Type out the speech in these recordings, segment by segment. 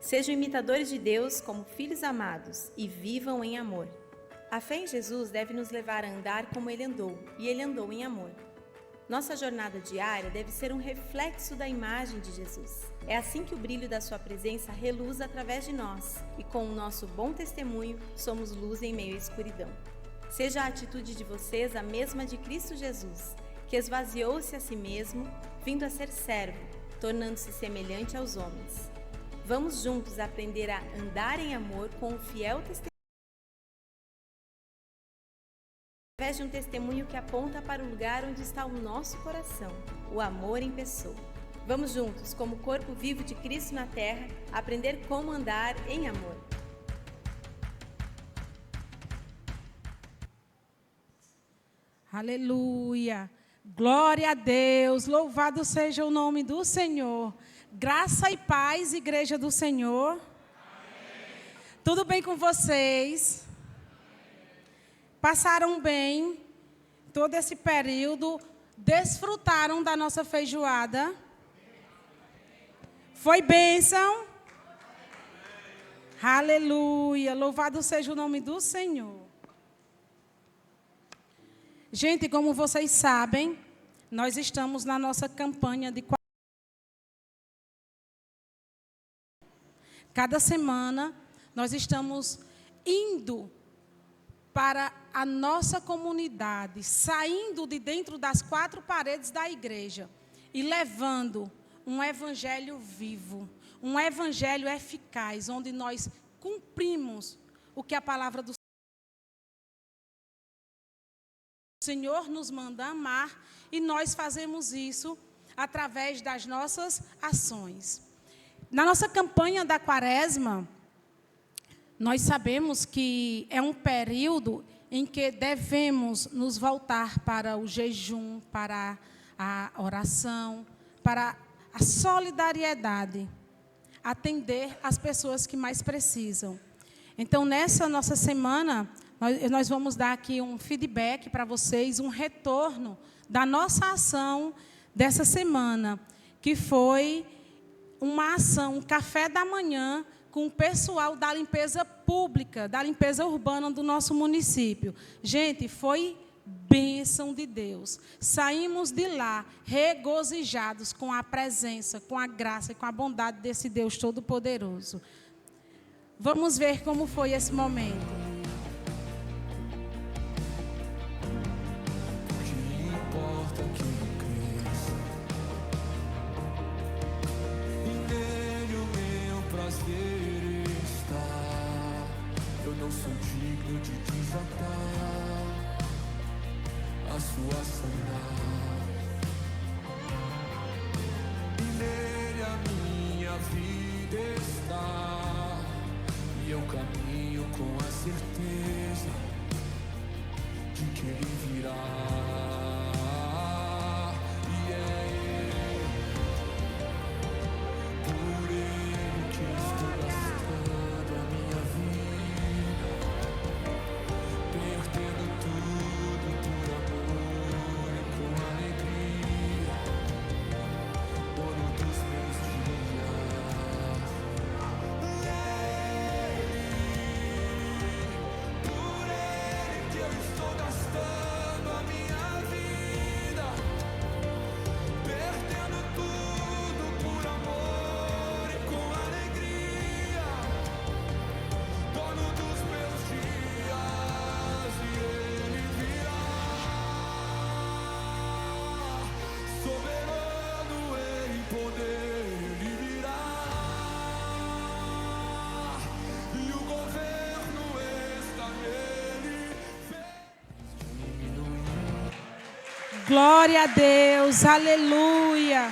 Sejam imitadores de Deus como filhos amados e vivam em amor. A fé em Jesus deve nos levar a andar como Ele andou, e Ele andou em amor. Nossa jornada diária deve ser um reflexo da imagem de Jesus. É assim que o brilho da sua presença reluz através de nós, e com o nosso bom testemunho, somos luz em meio à escuridão. Seja a atitude de vocês a mesma de Cristo Jesus, que esvaziou-se a si mesmo, vindo a ser servo, tornando-se semelhante aos homens. Vamos juntos aprender a andar em amor com o fiel testemunho, através de um testemunho que aponta para o lugar onde está o nosso coração, o amor em pessoa. Vamos juntos, como corpo vivo de Cristo na terra, aprender como andar em amor. Aleluia! Glória a Deus! Louvado seja o nome do Senhor. Graça e paz, igreja do Senhor. Amém. Tudo bem com vocês? Passaram bem todo esse período? Desfrutaram da nossa feijoada? Foi bênção? Aleluia! Louvado seja o nome do Senhor. Gente, como vocês sabem, nós estamos na nossa campanha de cada semana, nós estamos indo para a nossa comunidade, saindo de dentro das quatro paredes da igreja e levando um evangelho vivo, um evangelho eficaz, onde nós cumprimos o que a palavra do Senhor nos manda amar, e nós fazemos isso através das nossas ações. Na nossa campanha da Quaresma, nós sabemos que é um período em que devemos nos voltar para o jejum, para a oração, para a solidariedade, atender as pessoas que mais precisam. Então, nessa nossa semana, nós vamos dar aqui um feedback para vocês, um retorno da nossa ação dessa semana, que foi uma ação, um café da manhã, com o pessoal da limpeza pública, da limpeza urbana do nosso município. Gente, foi bênção de Deus. Saímos de lá regozijados com a presença, com a graça e com a bondade desse Deus Todo-Poderoso. Vamos ver como foi esse momento. Eu sou digno de desatar a sua sandália, e nele a minha vida está, e eu caminho com a certeza de que ele virá. E é ele, por ele que estou gastando a minha vida. Glória a Deus, aleluia.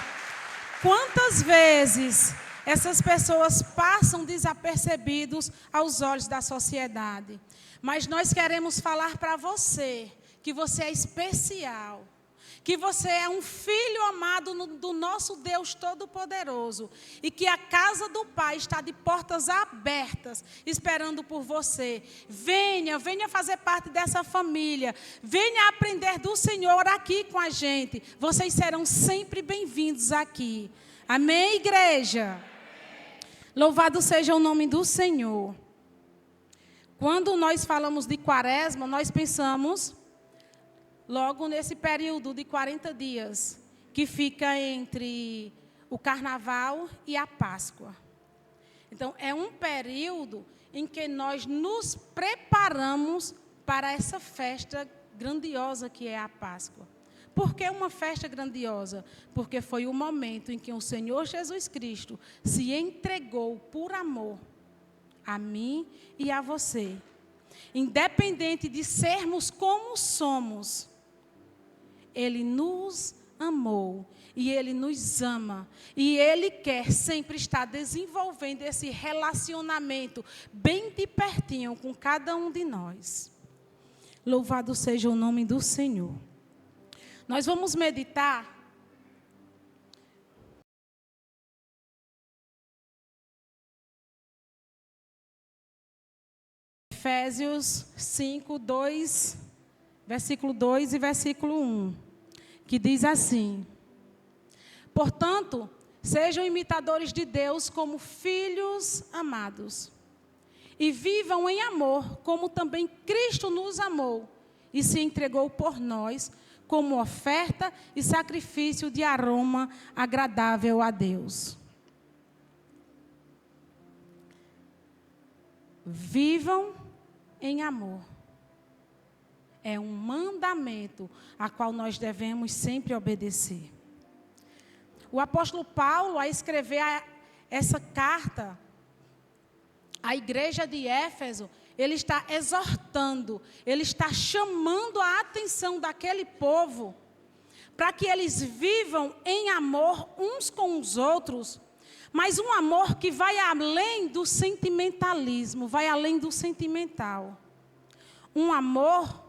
Quantas vezes essas pessoas passam desapercebidos aos olhos da sociedade? Mas nós queremos falar para você que você é especial, que você é um filho amado do nosso Deus Todo-Poderoso, e que a casa do Pai está de portas abertas, esperando por você. Venha fazer parte dessa família, venha aprender do Senhor aqui com a gente. Vocês serão sempre bem-vindos aqui. Amém, igreja? Louvado seja o nome do Senhor. Quando nós falamos de quaresma, nós pensamos logo nesse período de 40 dias, que fica entre o carnaval e a Páscoa. Então, é um período em que nós nos preparamos para essa festa grandiosa que é a Páscoa. Por que uma festa grandiosa? Porque foi o momento em que o Senhor Jesus Cristo se entregou por amor a mim e a você. Independente de sermos como somos, Ele nos amou e Ele nos ama. E Ele quer sempre estar desenvolvendo esse relacionamento bem de pertinho com cada um de nós. Louvado seja o nome do Senhor. Nós vamos meditar Efésios 5, 2, versículo 2 e versículo 1, que diz assim: portanto, sejam imitadores de Deus como filhos amados, e vivam em amor, como também Cristo nos amou, e se entregou por nós, como oferta e sacrifício de aroma agradável a Deus. Vivam em amor. É um mandamento a qual nós devemos sempre obedecer. O apóstolo Paulo, ao escrever essa carta à igreja de Éfeso, ele está exortando, ele está chamando a atenção daquele povo para que eles vivam em amor uns com os outros, mas um amor que vai além do sentimentalismo, vai além do sentimental. Um amor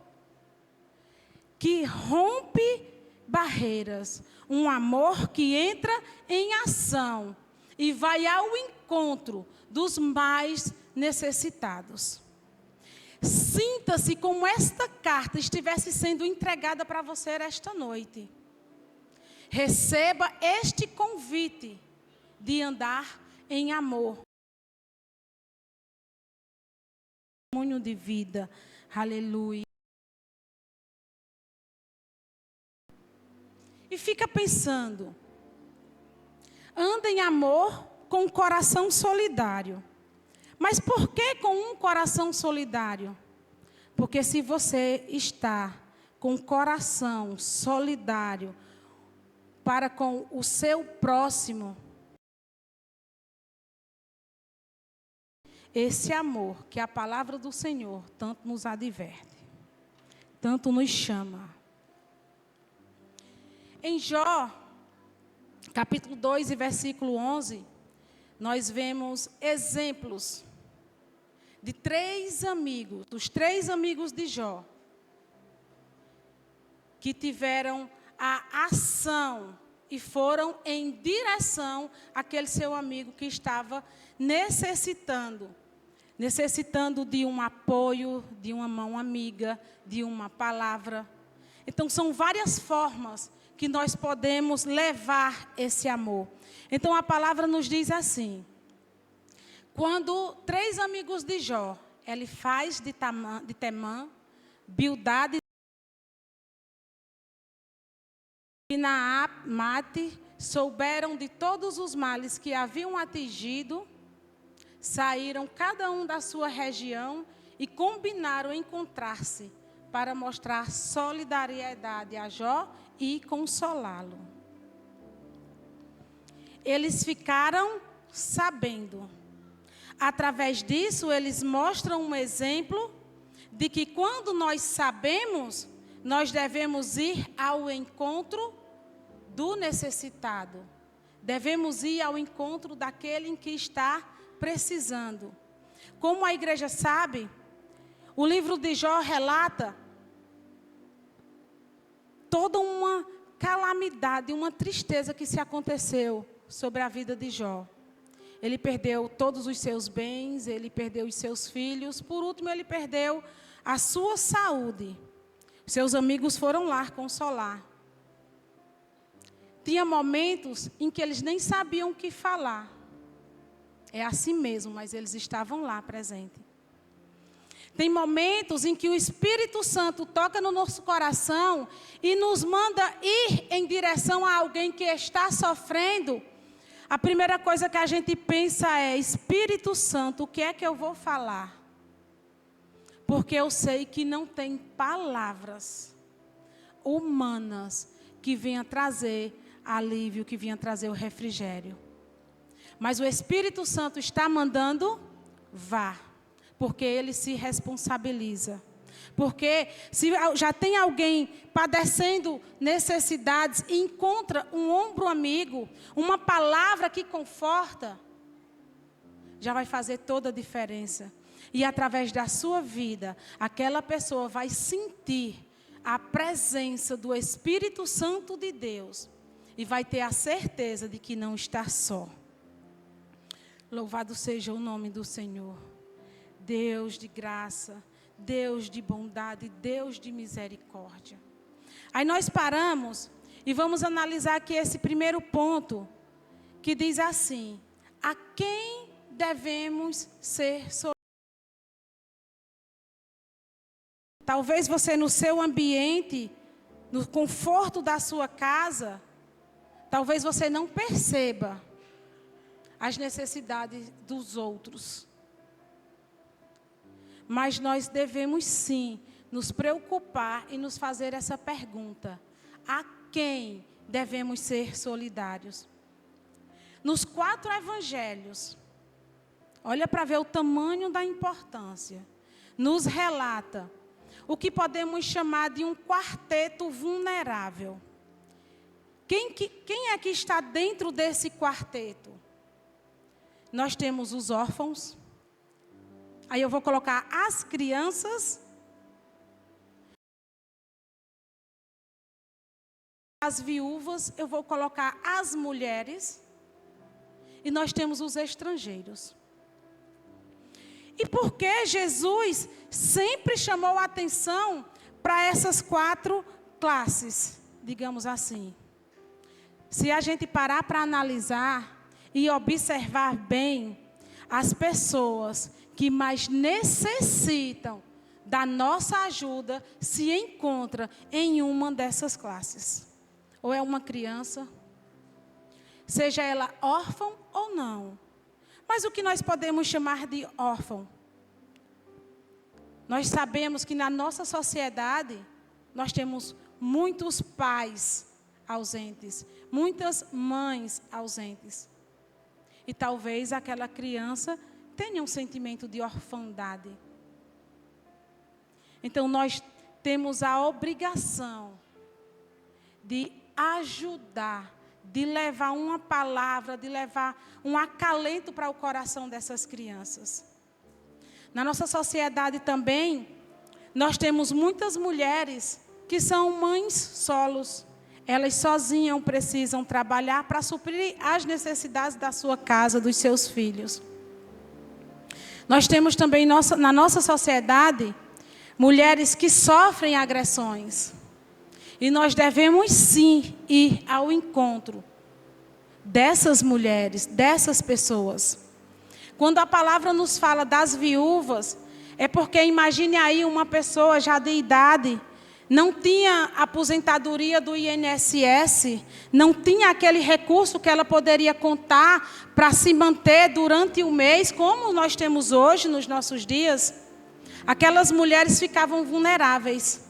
que rompe barreiras, um amor que entra em ação e vai ao encontro dos mais necessitados. Sinta-se como esta carta estivesse sendo entregada para você esta noite. Receba este convite de andar em amor. Testemunho de vida. Aleluia. E fica pensando. Anda em amor com um coração solidário. Mas por que com um coração solidário? Porque se você está com um coração solidário para com o seu próximo, esse amor que a palavra do Senhor tanto nos adverte, tanto nos chama. Em Jó, capítulo 2 e versículo 11, nós vemos exemplos de 3 amigos, dos 3 amigos de Jó, que tiveram a ação e foram em direção àquele seu amigo que estava necessitando de um apoio, de uma mão amiga, de uma palavra. Então, são várias formas que nós podemos levar esse amor. Então, a palavra nos diz assim: quando 3 amigos de Jó, Elifaz de Temã, Bildade e Naamate, souberam de todos os males que haviam atingido, saíram cada um da sua região e combinaram encontrar-se para mostrar solidariedade a Jó e consolá-lo. Eles ficaram sabendo. Através disso, eles mostram um exemplo de que quando nós sabemos, nós devemos ir ao encontro do necessitado. Devemos ir ao encontro daquele em que está precisando. Como a igreja sabe, o livro de Jó relata toda uma calamidade, uma tristeza que se aconteceu sobre a vida de Jó. Ele perdeu todos os seus bens, ele perdeu os seus filhos, por último ele perdeu a sua saúde. Seus amigos foram lá consolar. Tinha momentos em que eles nem sabiam o que falar. É assim mesmo, mas eles estavam lá presentes. Tem momentos em que o Espírito Santo toca no nosso coração e nos manda ir em direção a alguém que está sofrendo. A primeira coisa que a gente pensa é: Espírito Santo, o que é que eu vou falar? Porque eu sei que não tem palavras humanas que venham trazer alívio, que venham trazer o refrigério. Mas o Espírito Santo está mandando, vá. Porque ele se responsabiliza. Porque se já tem alguém padecendo necessidades e encontra um ombro amigo, uma palavra que conforta, já vai fazer toda a diferença. E através da sua vida, aquela pessoa vai sentir a presença do Espírito Santo de Deus e vai ter a certeza de que não está só. Louvado seja o nome do Senhor. Deus de graça, Deus de bondade, Deus de misericórdia. Aí nós paramos e vamos analisar aqui esse primeiro ponto, que diz assim: a quem devemos ser solidários? Talvez você no seu ambiente, no conforto da sua casa, talvez você não perceba as necessidades dos outros. Mas nós devemos sim nos preocupar e nos fazer essa pergunta: a quem devemos ser solidários? Nos 4 evangelhos, olha para ver o tamanho da importância, nos relata o que podemos chamar de um quarteto vulnerável. Quem é que está dentro desse quarteto? Nós temos os órfãos. Aí eu vou colocar as crianças, as viúvas, eu vou colocar as mulheres, e nós temos os estrangeiros. E por que Jesus sempre chamou a atenção para essas 4 classes, digamos assim? Se a gente parar para analisar e observar bem, as pessoas que mais necessitam da nossa ajuda se encontram em uma dessas classes. Ou é uma criança, seja ela órfã ou não. Mas o que nós podemos chamar de órfão? Nós sabemos que na nossa sociedade, nós temos muitos pais ausentes, muitas mães ausentes. E talvez aquela criança tenha um sentimento de orfandade. Então, nós temos a obrigação de ajudar, de levar uma palavra, de levar um acalento para o coração dessas crianças. Na nossa sociedade também, nós temos muitas mulheres que são mães solos. Elas sozinhas precisam trabalhar para suprir as necessidades da sua casa, dos seus filhos. Nós temos também na nossa sociedade mulheres que sofrem agressões. E nós devemos sim ir ao encontro dessas mulheres, dessas pessoas. Quando a palavra nos fala das viúvas, é porque imagine aí uma pessoa já de idade, não tinha aposentadoria do INSS, não tinha aquele recurso que ela poderia contar para se manter durante o mês, como nós temos hoje nos nossos dias. Aquelas mulheres ficavam vulneráveis.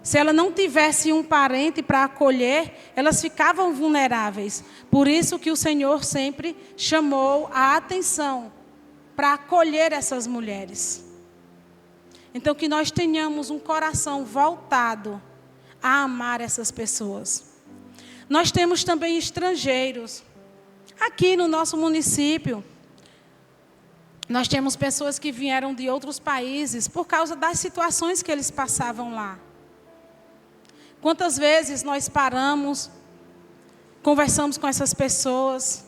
Se ela não tivesse um parente para acolher, elas ficavam vulneráveis. Por isso que o Senhor sempre chamou a atenção para acolher essas mulheres. Então, que nós tenhamos um coração voltado a amar essas pessoas. Nós temos também estrangeiros. Aqui no nosso município, nós temos pessoas que vieram de outros países por causa das situações que eles passavam lá. Quantas vezes nós paramos, conversamos com essas pessoas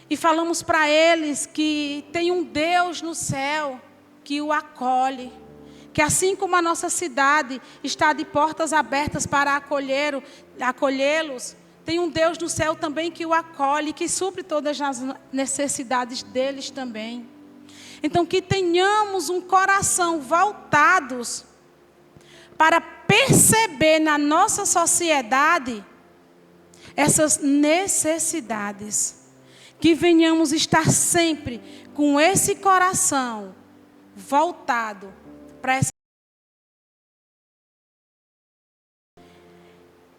e falamos para eles que tem um Deus no céu que o acolhe, que assim como a nossa cidade está de portas abertas para acolhê-los, Tem um Deus no céu também que o acolhe, que supre todas as necessidades deles também. Então, que tenhamos um coração voltados para perceber na nossa sociedade essas necessidades. Que venhamos estar sempre com esse coração voltado para essa.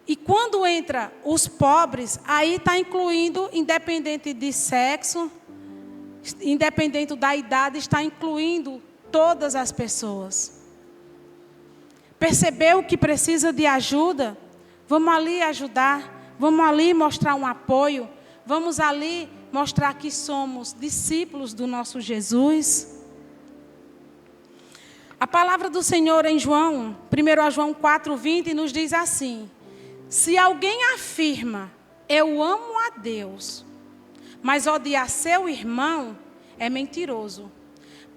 E quando entra os pobres, aí está incluindo, independente de sexo, independente da idade, está incluindo todas as pessoas. Percebeu que precisa de ajuda? Vamos ali ajudar, vamos ali mostrar um apoio, vamos ali mostrar que somos discípulos do nosso Jesus. A palavra do Senhor em João, 1 João 4:20, nos diz assim: se alguém afirma, eu amo a Deus, mas odiar seu irmão, é mentiroso.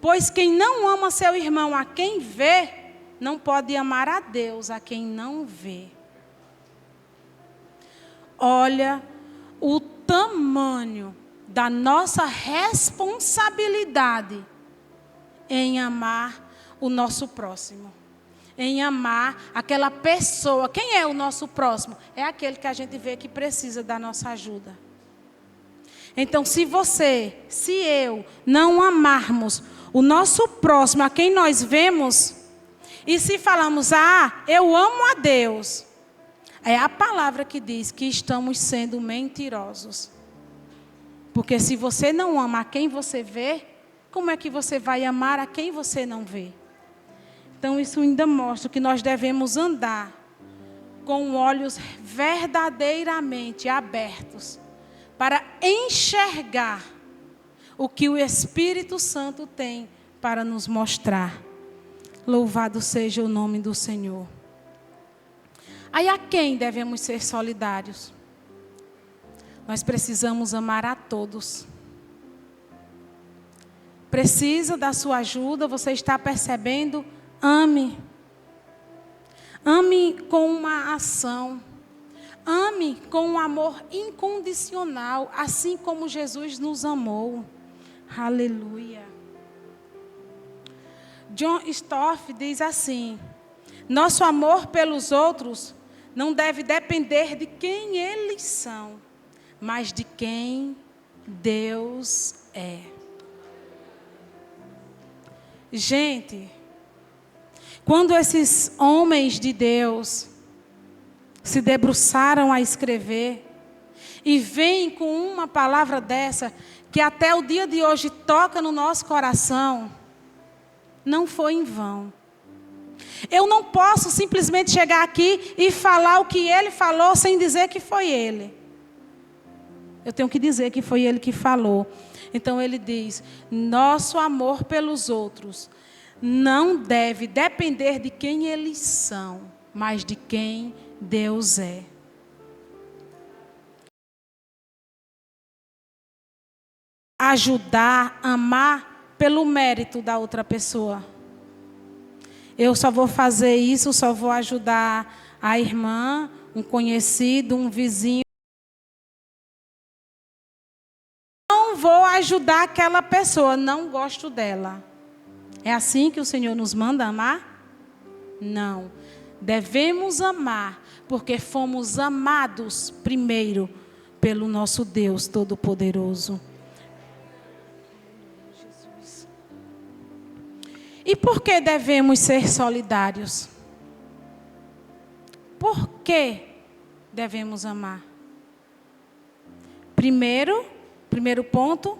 Pois quem não ama seu irmão a quem vê, não pode amar a Deus a quem não vê. Olha o tamanho da nossa responsabilidade em amar o nosso próximo. Em amar aquela pessoa. Quem é o nosso próximo? É aquele que a gente vê que precisa da nossa ajuda. Então, se você, se eu, não amarmos o nosso próximo, a quem nós vemos, e se falamos, eu amo a Deus, é a palavra que diz que estamos sendo mentirosos. Porque se você não ama a quem você vê, como é que você vai amar a quem você não vê? Então, isso ainda mostra que nós devemos andar com olhos verdadeiramente abertos para enxergar o que o Espírito Santo tem para nos mostrar. Louvado seja o nome do Senhor. Aí a quem devemos ser solidários? Nós precisamos amar a todos. Precisa da sua ajuda, você está percebendo? Ame. Ame com uma ação. Ame com um amor incondicional, assim como Jesus nos amou. Aleluia. John Stott diz assim: nosso amor pelos outros não deve depender de quem eles são, mas de quem Deus é. Gente, quando esses homens de Deus se debruçaram a escrever e vêm com uma palavra dessa, que até o dia de hoje toca no nosso coração, não foi em vão. Eu não posso simplesmente chegar aqui e falar o que ele falou sem dizer que foi ele. Eu tenho que dizer que foi ele que falou. Então ele diz: nosso amor pelos outros não deve depender de quem eles são, mas de quem Deus é. Ajudar, amar pelo mérito da outra pessoa. Eu só vou fazer isso, só vou ajudar a irmã, um conhecido, um vizinho. Não vou ajudar aquela pessoa, não gosto dela. É assim que o Senhor nos manda amar? Não. Devemos amar, porque fomos amados primeiro pelo nosso Deus Todo-Poderoso. E por que devemos ser solidários? Por que devemos amar? Primeiro ponto,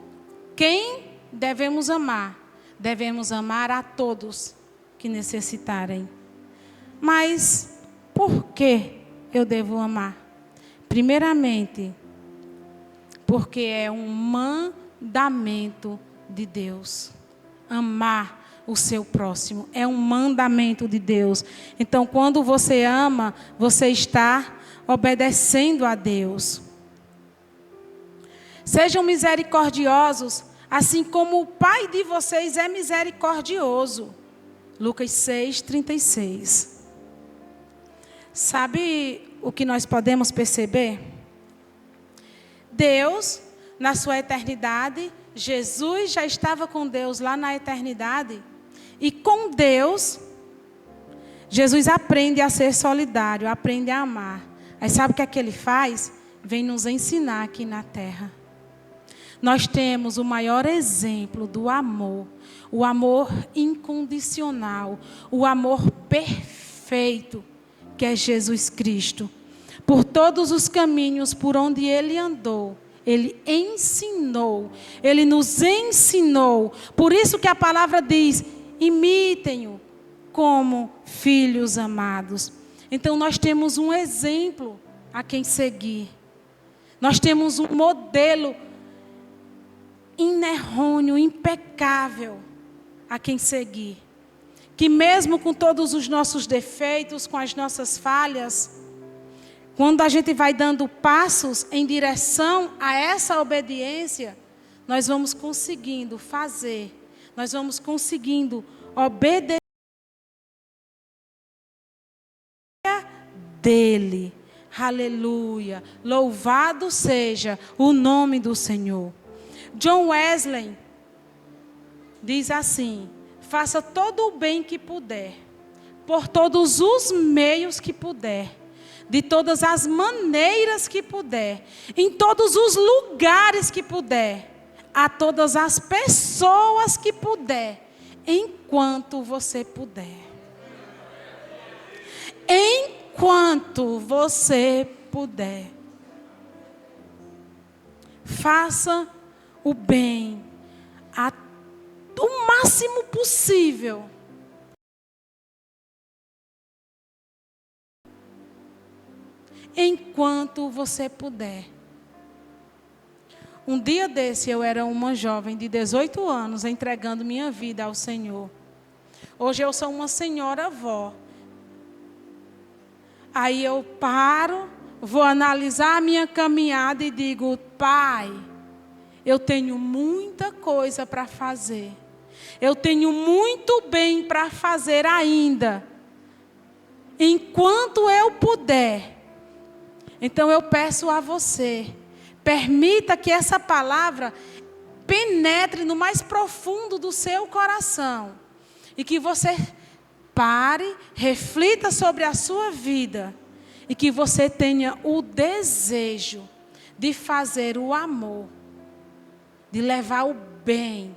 quem devemos amar? Devemos amar a todos que necessitarem. Mas por que eu devo amar? Primeiramente, porque é um mandamento de Deus. Amar o seu próximo é um mandamento de Deus. Então, quando você ama, você está obedecendo a Deus. Sejam misericordiosos, assim como o Pai de vocês é misericordioso. Lucas 6:36. Sabe o que nós podemos perceber? Deus, na sua eternidade, Jesus já estava com Deus lá na eternidade. E com Deus, Jesus aprende a ser solidário, aprende a amar. Aí sabe o que é que ele faz? Vem nos ensinar aqui na terra. Nós temos o maior exemplo do amor, o amor incondicional, o amor perfeito, que é Jesus Cristo. Por todos os caminhos por onde ele andou, ele ensinou, ele nos ensinou. Por isso que a palavra diz: imitem-o como filhos amados. Então nós temos um exemplo a quem seguir. Nós temos um modelo inerrôneo, impecável a quem seguir. Que mesmo com todos os nossos defeitos, com as nossas falhas, quando a gente vai dando passos em direção a essa obediência, nós vamos conseguindo fazer, nós vamos conseguindo obedecer dele. Aleluia. Louvado seja o nome do Senhor. John Wesley diz assim: faça todo o bem que puder, por todos os meios que puder, de todas as maneiras que puder, em todos os lugares que puder, a todas as pessoas que puder, enquanto você puder. Enquanto você puder. Faça o bem o máximo possível. Enquanto você puder. Um dia desse eu era uma jovem de 18 anos entregando minha vida ao Senhor. Hoje eu sou uma senhora avó. Aí eu paro, vou analisar a minha caminhada e digo: Pai, eu tenho muita coisa para fazer. Eu tenho muito bem para fazer ainda. Enquanto eu puder. Então eu peço a você, permita que essa palavra penetre no mais profundo do seu coração. E que você pare, reflita sobre a sua vida. E que você tenha o desejo de fazer o amor. De levar o bem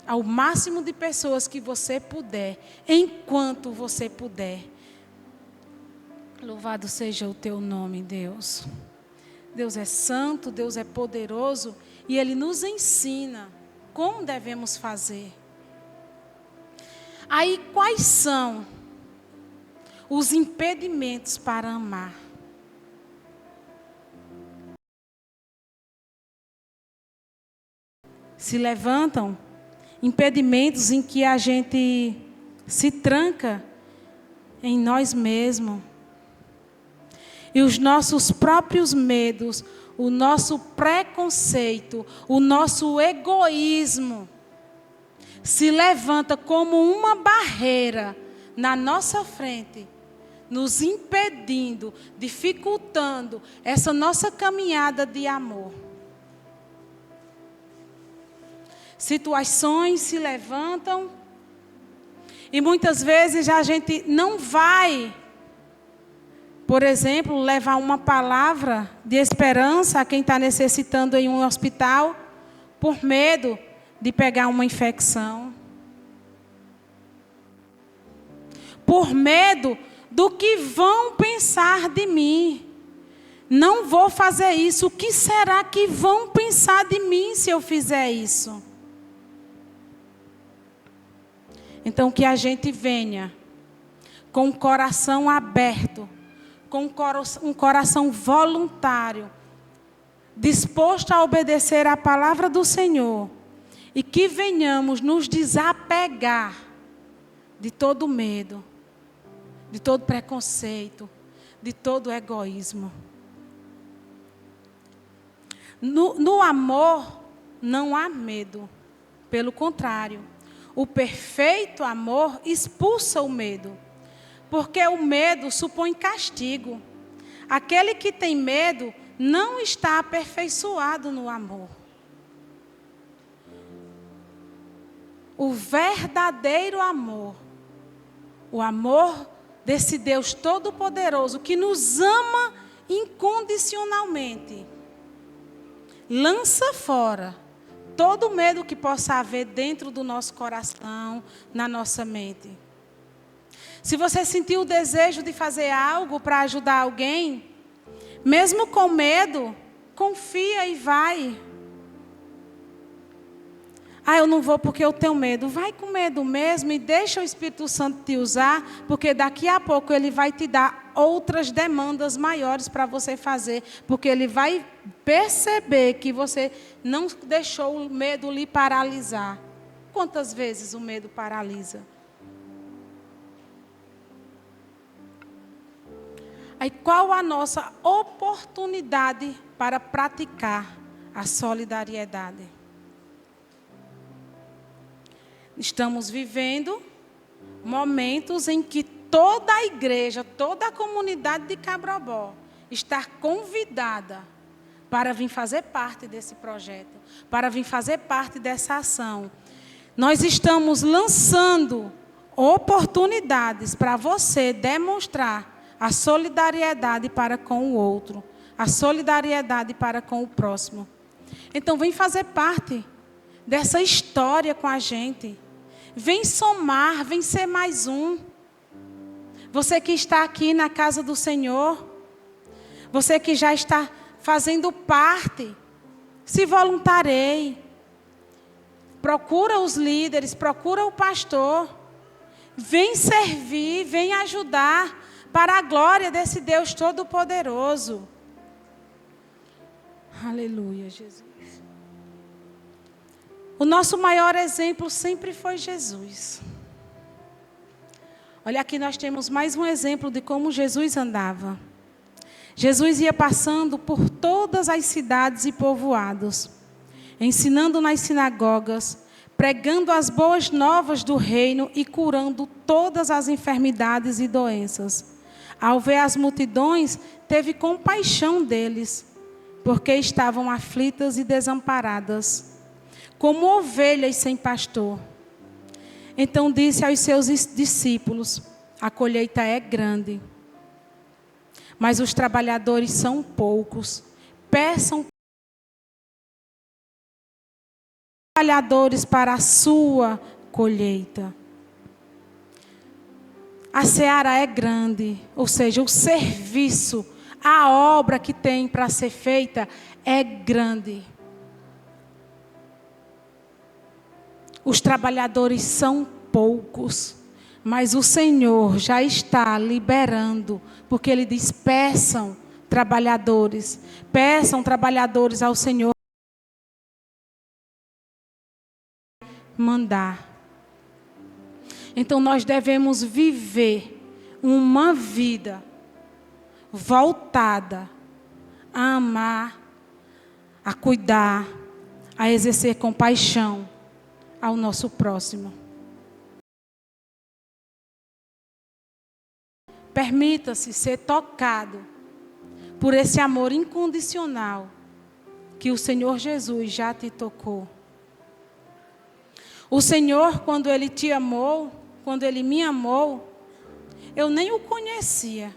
ao máximo de pessoas que você puder. Enquanto você puder. Louvado seja o teu nome, Deus. Deus é santo, Deus é poderoso. E Ele nos ensina como devemos fazer. Aí, quais são os impedimentos para amar? Se levantam impedimentos em que a gente se tranca em nós mesmos. E os nossos próprios medos, o nosso preconceito, o nosso egoísmo se levanta como uma barreira na nossa frente, nos impedindo, dificultando essa nossa caminhada de amor. Situações se levantam e muitas vezes a gente não vai, por exemplo, levar uma palavra de esperança a quem está necessitando em um hospital, por medo de pegar uma infecção. Por medo do que vão pensar de mim. Não vou fazer isso. O que será que vão pensar de mim se eu fizer isso? Então, que a gente venha com o coração aberto, com um coração voluntário, disposto a obedecer à palavra do Senhor, e que venhamos nos desapegar de todo medo, de todo preconceito, de todo egoísmo. No amor não há medo, pelo contrário, o perfeito amor expulsa o medo. Porque o medo supõe castigo. Aquele que tem medo não está aperfeiçoado no amor. O verdadeiro amor, o amor desse Deus Todo-Poderoso que nos ama incondicionalmente, lança fora todo o medo que possa haver dentro do nosso coração, na nossa mente. Se você sentiu o desejo de fazer algo para ajudar alguém, mesmo com medo, confia e vai. Ah, eu não vou porque eu tenho medo. Vai com medo mesmo e deixa o Espírito Santo te usar, porque daqui a pouco ele vai te dar outras demandas maiores para você fazer, porque ele vai perceber que você não deixou o medo lhe paralisar. Quantas vezes o medo paralisa? Aí qual a nossa oportunidade para praticar a solidariedade? Estamos vivendo momentos em que toda a igreja, toda a comunidade de Cabrobó está convidada para vir fazer parte desse projeto, para vir fazer parte dessa ação. Nós estamos lançando oportunidades para você demonstrar a solidariedade para com o outro, a solidariedade para com o próximo. Então, vem fazer parte dessa história com a gente. Vem somar, vem ser mais um. Você que está aqui na casa do Senhor, você que já está fazendo parte, se voluntarie. Procura os líderes, procura o pastor. Vem servir, vem ajudar para a glória desse Deus Todo-Poderoso. Aleluia, Jesus. O nosso maior exemplo sempre foi Jesus. Olha, aqui nós temos mais um exemplo de como Jesus andava. Jesus ia passando por todas as cidades e povoados, ensinando nas sinagogas, pregando as boas novas do reino e curando todas as enfermidades e doenças. Ao ver as multidões, teve compaixão deles, porque estavam aflitas e desamparadas, como ovelhas sem pastor. Então disse aos seus discípulos: a colheita é grande, mas os trabalhadores são poucos. Peçam trabalhadores para a sua colheita. A seara é grande, ou seja, o serviço, a obra que tem para ser feita é grande. Os trabalhadores são poucos, mas o Senhor já está liberando, porque Ele diz: peçam trabalhadores ao Senhor mandar. Então nós devemos viver uma vida voltada a amar, a cuidar, a exercer compaixão ao nosso próximo. Permita-se ser tocado por esse amor incondicional que o Senhor Jesus já te tocou. O Senhor, quando Ele te amou, quando Ele me amou, eu nem o conhecia.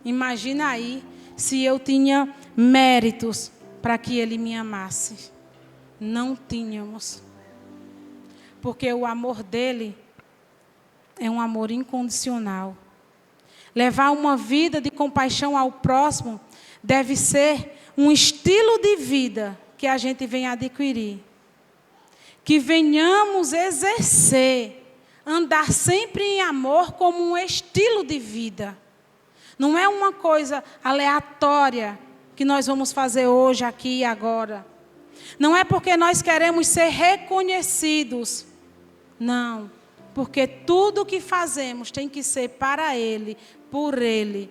Imagina aí se eu tinha méritos para que Ele me amasse. Não tínhamos. Porque o amor dele é um amor incondicional. Levar uma vida de compaixão ao próximo deve ser um estilo de vida que a gente vem adquirir. Que venhamos exercer, andar sempre em amor como um estilo de vida. Não é uma coisa aleatória que nós vamos fazer hoje, aqui e agora. Não é porque nós queremos ser reconhecidos. Não, porque tudo o que fazemos tem que ser para Ele, por Ele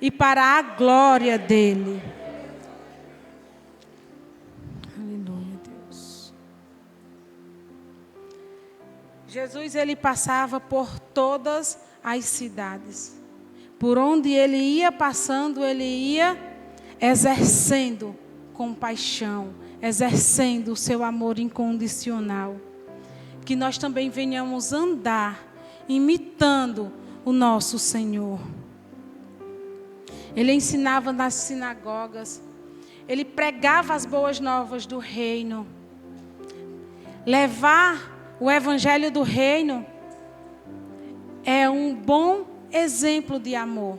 e para a glória dEle. Aleluia, Deus. Jesus, Ele passava por todas as cidades. Por onde Ele ia passando, Ele ia exercendo compaixão, exercendo o seu amor incondicional. Que nós também venhamos andar imitando o nosso Senhor. Ele ensinava nas sinagogas, ele pregava as boas novas do reino. Levar o evangelho do reino é um bom exemplo de amor,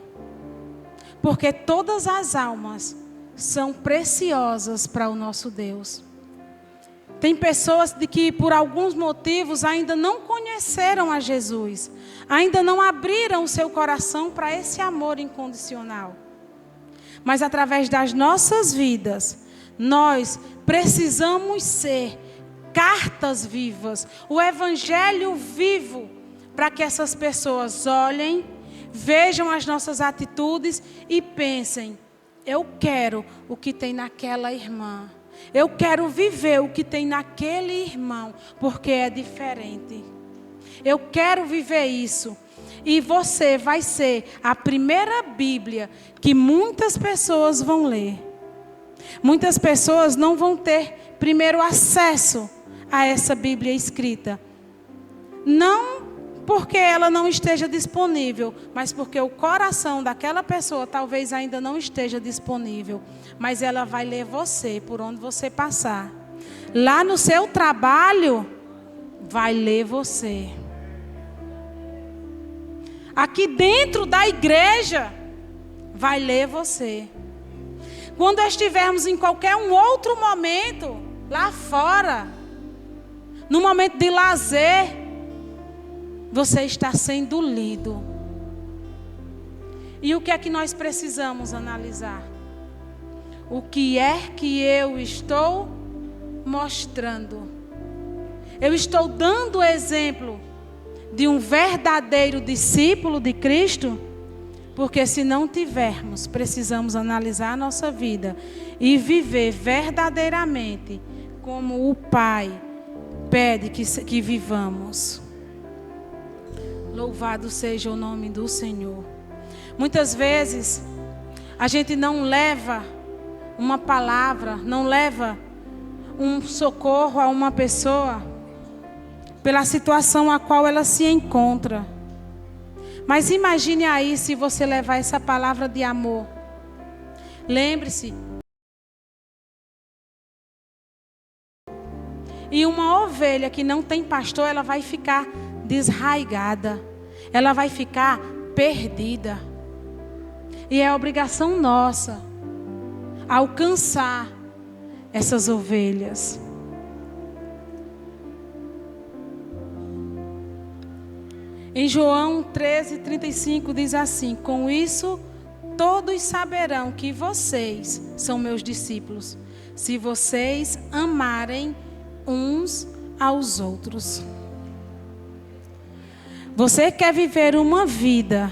porque todas as almas são preciosas para o nosso Deus. Tem pessoas que por alguns motivos ainda não conheceram a Jesus, ainda não abriram o seu coração para esse amor incondicional. Mas através das nossas vidas, nós precisamos ser cartas vivas, o evangelho vivo, para que essas pessoas olhem, vejam as nossas atitudes e pensem: eu quero o que tem naquela irmã. Eu quero viver o que tem naquele irmão, porque é diferente. Eu quero viver isso. E você vai ser a primeira Bíblia que muitas pessoas vão ler. Muitas pessoas não vão ter primeiro acesso a essa Bíblia escrita. Não porque ela não esteja disponível, mas porque o coração daquela pessoa talvez ainda não esteja disponível. Mas ela vai ler você por onde você passar. Lá no seu trabalho, vai ler você. Aqui dentro da igreja, vai ler você. Quando estivermos em qualquer um outro momento, lá fora, no momento de lazer, você está sendo lido. E o que é que nós precisamos analisar? O que é que eu estou mostrando? Eu estou dando exemplo de um verdadeiro discípulo de Cristo? Porque se não tivermos, precisamos analisar a nossa vida e viver verdadeiramente como o Pai pede que vivamos. Louvado seja o nome do Senhor. Muitas vezes a gente não leva uma palavra, não leva um socorro a uma pessoa pela situação a qual ela se encontra. Mas imagine aí se você levar essa palavra de amor. Lembre-se. E uma ovelha que não tem pastor, ela vai ficar desraigada. Ela vai ficar perdida. E é obrigação nossa alcançar essas ovelhas. Em João 13:35 diz assim: com isso todos saberão que vocês são meus discípulos, se vocês amarem uns aos outros. Você quer viver uma vida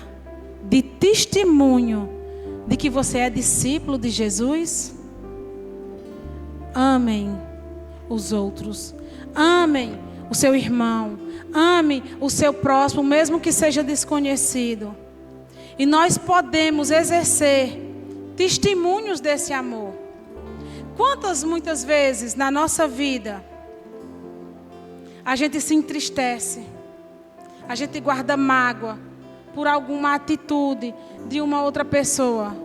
de testemunho de que você é discípulo de Jesus? Amem os outros. Amem o seu irmão. Ame o seu próximo, mesmo que seja desconhecido. E nós podemos exercer testemunhos desse amor. Muitas vezes na nossa vida a gente se entristece, a gente guarda mágoa por alguma atitude de uma outra pessoa.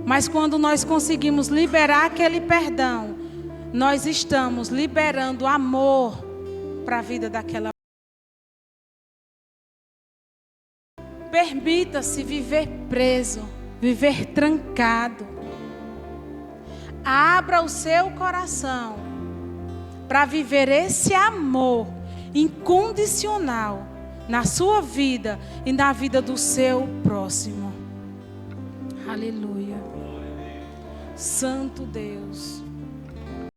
Mas quando nós conseguimos liberar aquele perdão, nós estamos liberando amor para a vida daquela. Permita-se viver preso, viver trancado. Abra o seu coração para viver esse amor incondicional na sua vida e na vida do seu próximo. Aleluia. Santo Deus.